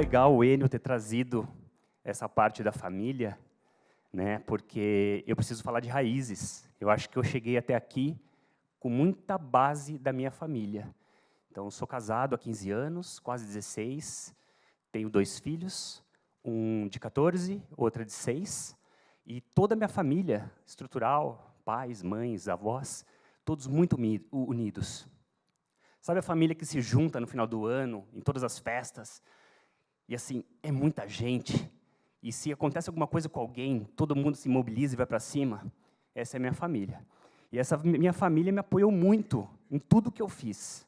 legal o Enio ter trazido essa parte da família, né? Porque eu preciso falar de raízes. Eu acho que eu cheguei até aqui com muita base da minha família. Então, sou casado há 15 anos, quase 16, tenho 2 filhos, um de 14, outra de 6, e toda a minha família estrutural, pais, mães, avós, todos muito unidos. Sabe a família que se junta no final do ano, em todas as festas, e assim, é muita gente, e se acontece alguma coisa com alguém, todo mundo se mobiliza e vai para cima? Essa é a minha família. E essa minha família me apoiou muito em tudo que eu fiz.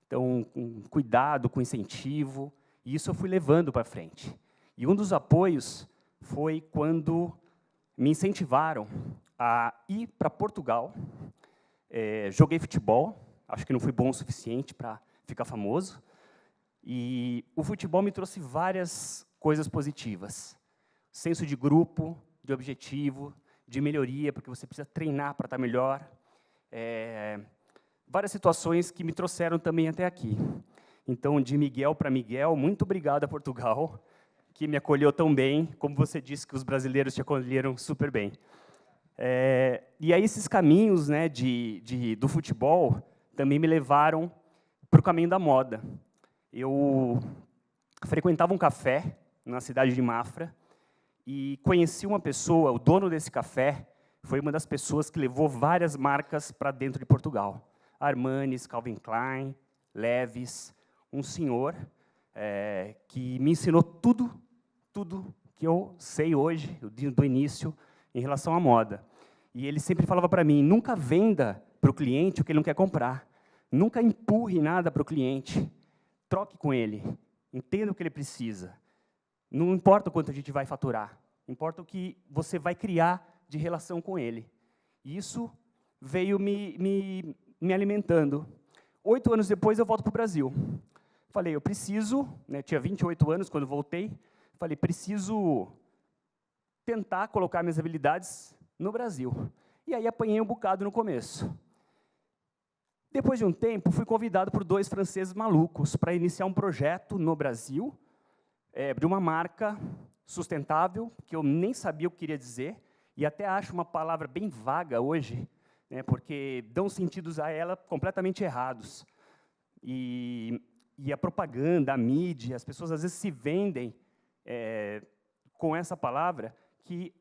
Então, com cuidado, com incentivo, e isso eu fui levando para frente. E um dos apoios foi quando me incentivaram a ir para Portugal. Joguei futebol, acho que não fui bom o suficiente para ficar famoso, e o futebol me trouxe várias coisas positivas. Senso de grupo, de objetivo, de melhoria, porque você precisa treinar para estar melhor. Várias situações que me trouxeram também até aqui. Então, de Miguel para Miguel, muito obrigado a Portugal, que me acolheu tão bem, como você disse que os brasileiros te acolheram super bem. E aí esses caminhos, né, do futebol também me levaram para o caminho da moda. Eu frequentava um café na cidade de Mafra e conheci uma pessoa, o dono desse café, foi uma das pessoas que levou várias marcas para dentro de Portugal. Armani, Calvin Klein, Levi's, um senhor que me ensinou tudo que eu sei hoje, do início, em relação à moda. E ele sempre falava para mim, nunca venda para o cliente o que ele não quer comprar. Nunca empurre nada para o cliente. Troque com ele. Entenda o que ele precisa. Não importa o quanto a gente vai faturar. Importa o que você vai criar de relação com ele. E isso veio me alimentando. 8 anos depois, eu volto para o Brasil. Falei, eu preciso, né, tinha 28 anos quando voltei, falei, preciso tentar colocar minhas habilidades no Brasil. E aí apanhei um bocado no começo. Depois de um tempo, fui convidado por 2 franceses malucos para iniciar um projeto no Brasil, de uma marca sustentável, que eu nem sabia o que queria dizer, e até acho uma palavra bem vaga hoje, né, porque dão sentidos a ela completamente errados. E a propaganda, a mídia, as pessoas às vezes se vendem com essa palavra, que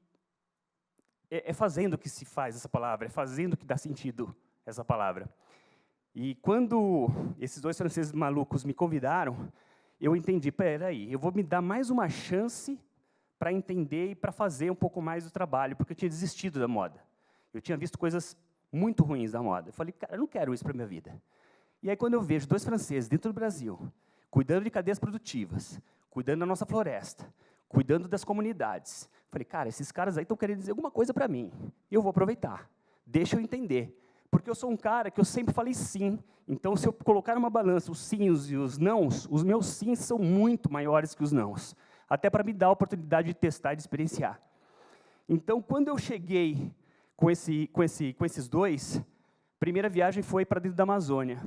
é fazendo que se faz essa palavra, é fazendo que dá sentido essa palavra. E quando esses 2 franceses malucos me convidaram, eu entendi, peraí, eu vou me dar mais uma chance para entender e para fazer um pouco mais do trabalho, porque eu tinha desistido da moda. Eu tinha visto coisas muito ruins da moda. Eu falei, cara, eu não quero isso para a minha vida. E aí, quando eu vejo 2 franceses dentro do Brasil, cuidando de cadeias produtivas, cuidando da nossa floresta, cuidando das comunidades, falei, cara, esses caras aí estão querendo dizer alguma coisa para mim. Eu vou aproveitar. Deixa eu entender. Porque eu sou um cara que eu sempre falei sim. Então, se eu colocar numa balança os sims e os nãos, os meus sims são muito maiores que os nãos. Até para me dar a oportunidade de testar e de experienciar. Então, quando eu cheguei com esses 2, a primeira viagem foi para dentro da Amazônia.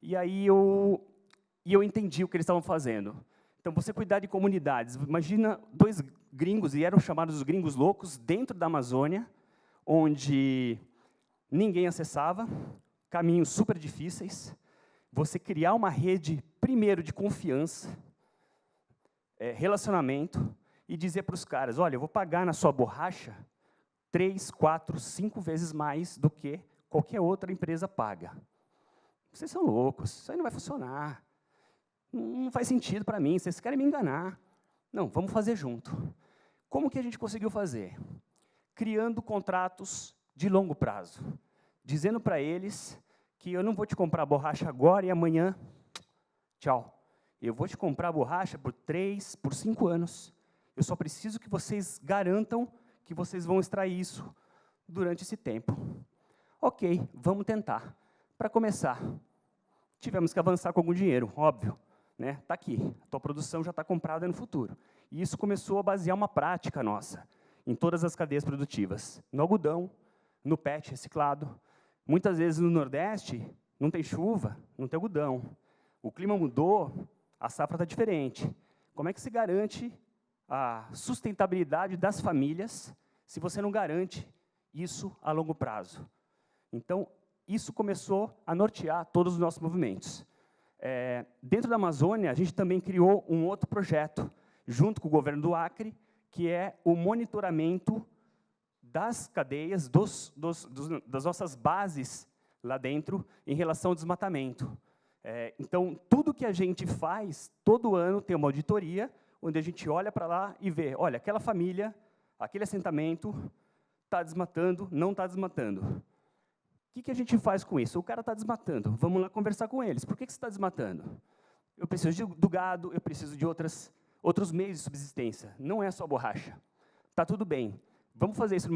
E aí eu entendi o que eles estavam fazendo. Então, você cuidar de comunidades. Imagina 2 gringos, e eram chamados os gringos loucos, dentro da Amazônia, onde ninguém acessava, caminhos super difíceis. Você criar uma rede, primeiro, de confiança, relacionamento, e dizer para os caras, olha, eu vou pagar na sua borracha 3, 4, 5 vezes mais do que qualquer outra empresa paga. Vocês são loucos, isso aí não vai funcionar. Não faz sentido para mim, vocês querem me enganar. Não, vamos fazer junto. Como que a gente conseguiu fazer? Criando contratos de longo prazo. Dizendo para eles que eu não vou te comprar borracha agora e amanhã, tchau. Eu vou te comprar a borracha por 3, por 5 anos. Eu só preciso que vocês garantam que vocês vão extrair isso durante esse tempo. Ok, vamos tentar. Para começar, tivemos que avançar com algum dinheiro, óbvio. Está aqui, a tua produção já está comprada no futuro. E isso começou a basear uma prática nossa, em todas as cadeias produtivas. No algodão, no PET reciclado. Muitas vezes no Nordeste, não tem chuva, não tem algodão. O clima mudou, a safra está diferente. Como é que se garante a sustentabilidade das famílias se você não garante isso a longo prazo? Então, isso começou a nortear todos os nossos movimentos. Dentro da Amazônia, a gente também criou um outro projeto, junto com o governo do Acre, que é o monitoramento das cadeias, das nossas bases lá dentro, em relação ao desmatamento. Então, tudo que a gente faz, todo ano tem uma auditoria, onde a gente olha para lá e vê, olha, aquela família, aquele assentamento está desmatando, não está desmatando. O que a gente faz com isso? O cara está desmatando, vamos lá conversar com eles. Por que você está desmatando? Eu preciso do gado, eu preciso de outros meios de subsistência, não é só borracha. Está tudo bem, vamos fazer isso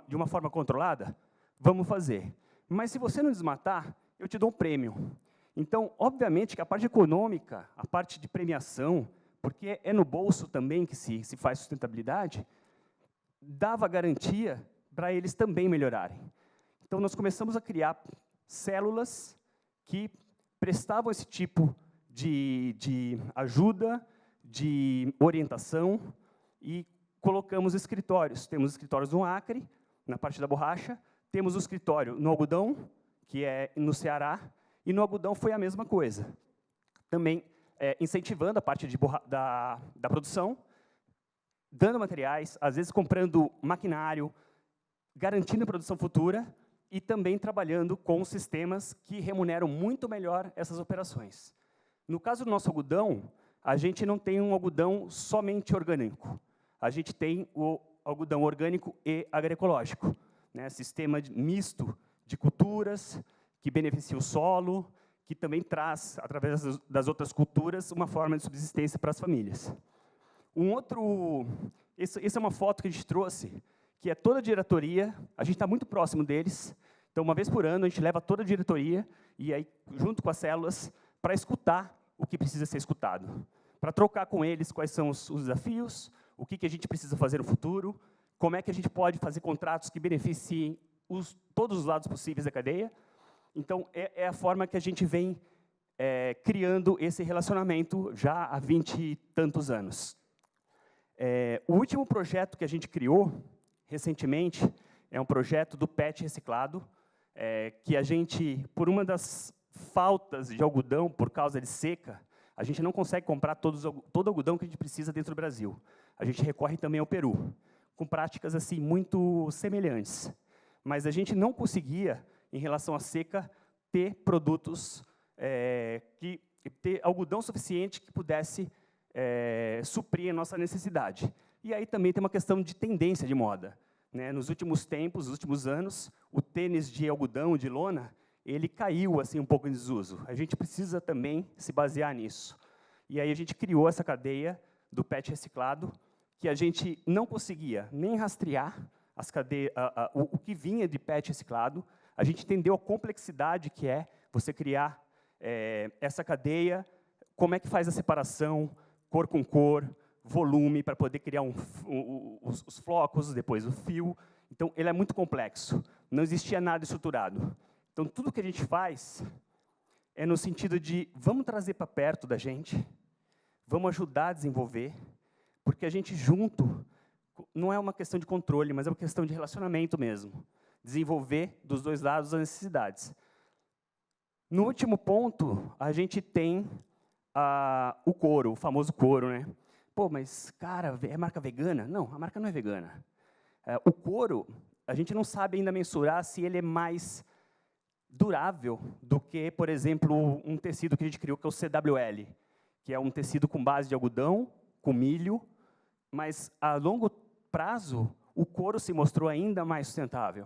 de uma forma controlada? Vamos fazer. Mas se você não desmatar, eu te dou um prêmio. Então, obviamente, que a parte econômica, a parte de premiação, porque é no bolso também que se faz sustentabilidade, dava garantia para eles também melhorarem. Então, nós começamos a criar células que prestavam esse tipo de ajuda, de orientação, e colocamos escritórios. Temos escritórios no Acre, na parte da borracha, temos o escritório no algodão, que é no Ceará, e no algodão foi a mesma coisa. Também incentivando a parte da produção, dando materiais, às vezes comprando maquinário, garantindo a produção futura, e também trabalhando com sistemas que remuneram muito melhor essas operações. No caso do nosso algodão, a gente não tem um algodão somente orgânico. A gente tem o algodão orgânico e agroecológico, né? Sistema misto de culturas, que beneficia o solo, que também traz, através das outras culturas, uma forma de subsistência para as famílias. Essa é uma foto que a gente trouxe, que é toda a diretoria, a gente está muito próximo deles, então, uma vez por ano, a gente leva toda a diretoria, e aí, junto com as células, para escutar o que precisa ser escutado, para trocar com eles quais são os desafios, o que a gente precisa fazer no futuro, como é que a gente pode fazer contratos que beneficiem todos os lados possíveis da cadeia. Então, é a forma que a gente vem criando esse relacionamento já há 20 e tantos anos. O último projeto que a gente criou, recentemente, é um projeto do PET reciclado, que a gente, por uma das faltas de algodão, por causa de seca, a gente não consegue comprar todo o algodão que a gente precisa dentro do Brasil. A gente recorre também ao Peru, com práticas assim muito semelhantes. Mas a gente não conseguia, em relação à seca, ter produtos, ter algodão suficiente que pudesse suprir a nossa necessidade. E aí também tem uma questão de tendência de moda, né? Nos últimos tempos, nos últimos anos, o tênis de algodão, de lona, ele caiu assim um pouco em desuso. A gente precisa também se basear nisso. E aí a gente criou essa cadeia do PET reciclado, que a gente não conseguia nem rastrear o que vinha de PET reciclado. A gente entendeu a complexidade que é você criar essa cadeia, como é que faz a separação, cor com cor, volume, para poder criar os flocos, depois o fio. Então, ele é muito complexo. Não existia nada estruturado. Então, tudo que a gente faz é no sentido de vamos trazer para perto da gente, vamos ajudar a desenvolver, porque a gente junto, não é uma questão de controle, mas é uma questão de relacionamento mesmo. Desenvolver dos dois lados as necessidades. No último ponto, a gente tem o couro, o famoso couro, né? Pô, mas, cara, é marca vegana? Não, a marca não é vegana. O couro, a gente não sabe ainda mensurar se ele é mais durável do que, por exemplo, um tecido que a gente criou, que é o CWL, que é um tecido com base de algodão, com milho, mas, a longo prazo, o couro se mostrou ainda mais sustentável,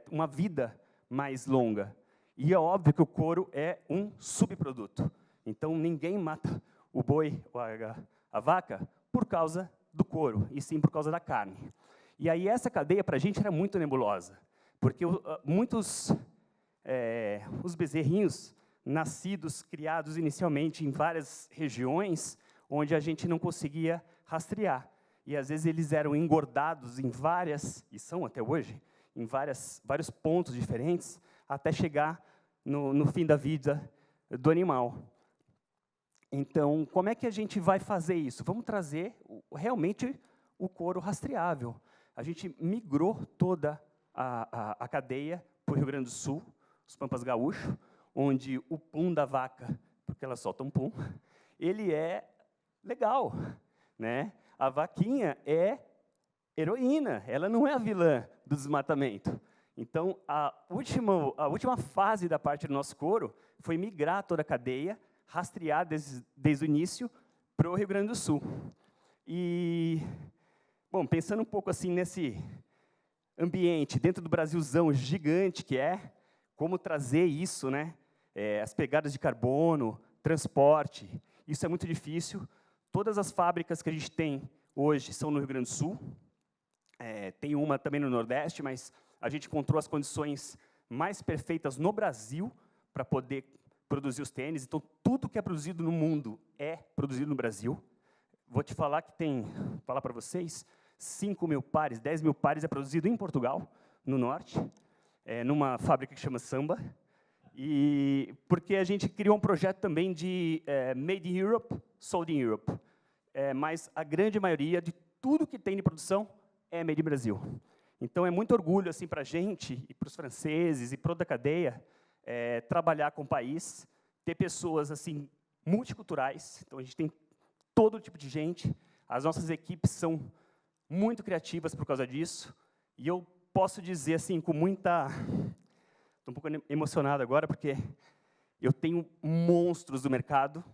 uma vida mais longa. E é óbvio que o couro é um subproduto. Então, ninguém mata o boi ou a vaca por causa do couro, e sim por causa da carne. E aí, essa cadeia, para a gente, era muito nebulosa, porque muitos os bezerrinhos nascidos, criados inicialmente em várias regiões, onde a gente não conseguia rastrear. E, às vezes, eles eram engordados em e são até hoje, em vários pontos diferentes, até chegar no fim da vida do animal. Então, como é que a gente vai fazer isso? Vamos trazer realmente o couro rastreável. A gente migrou toda a cadeia para o Rio Grande do Sul, os Pampas Gaúcho, onde o pum da vaca, porque ela solta um pum, ele é legal, né? A vaquinha é heroína, ela não é a vilã do desmatamento. Então, a última fase da parte do nosso couro foi migrar toda a cadeia, rastrear desde o início para o Rio Grande do Sul. E, bom, pensando um pouco assim nesse ambiente, dentro do Brasilzão gigante que é, como trazer isso, né? As pegadas de carbono, transporte, isso é muito difícil. Todas as fábricas que a gente tem hoje são no Rio Grande do Sul, tem uma também no Nordeste, mas a gente encontrou as condições mais perfeitas no Brasil para poder produzir os tênis. Então, tudo que é produzido no mundo é produzido no Brasil. Vou te falar que falar para vocês, 5 mil pares, 10 mil pares é produzido em Portugal, no Norte, numa fábrica que chama Samba. E porque a gente criou um projeto também de Made in Europe, Sold in Europe. Mas a grande maioria de tudo que tem de produção é Made in Brasil. Então, é muito orgulho assim, para a gente, e para os franceses, e para toda a cadeia, trabalhar com o país, ter pessoas assim multiculturais. Então, a gente tem todo tipo de gente. As nossas equipes são muito criativas por causa disso. E eu posso dizer assim, com muita... Estou um pouco emocionado agora, porque eu tenho monstros do mercado,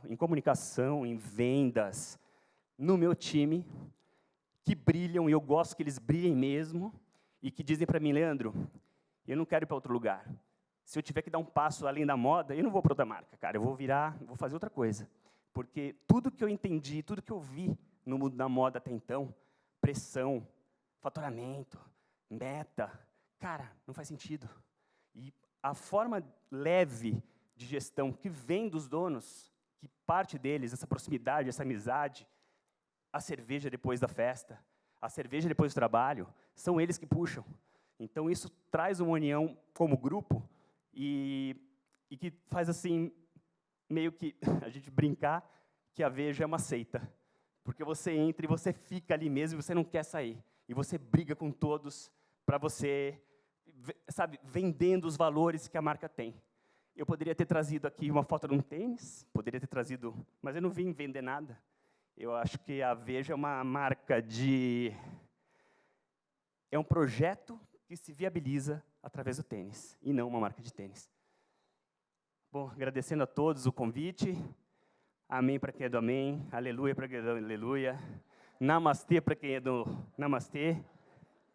em comunicação, em vendas, no meu time, que brilham, e eu gosto que eles brilhem mesmo, e que dizem para mim, Leandro, eu não quero ir para outro lugar. Se eu tiver que dar um passo além da moda, eu não vou para outra marca, cara, eu vou fazer outra coisa. Porque tudo que eu entendi, tudo que eu vi no mundo da moda até então, pressão, faturamento, meta, cara, não faz sentido. E a forma leve de gestão que vem dos donos, que parte deles, essa proximidade, essa amizade, a cerveja depois da festa, a cerveja depois do trabalho, são eles que puxam. Então, isso traz uma união como grupo e que faz, assim, meio que a gente brincar que a Veja é uma seita. Porque você entra e você fica ali mesmo e você não quer sair. E você briga com todos para você, sabe, vendendo os valores que a marca tem. Eu poderia ter trazido aqui uma foto de um tênis, poderia ter trazido, mas eu não vim vender nada. Eu acho que a Veja é uma marca de... É um projeto que se viabiliza através do tênis, e não uma marca de tênis. Bom, agradecendo a todos o convite. Amém para quem é do amém. Aleluia para quem é do aleluia. Namastê para quem é do namastê.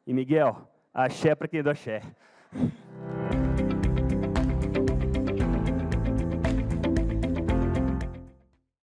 E Miguel, axé para quem é do axé.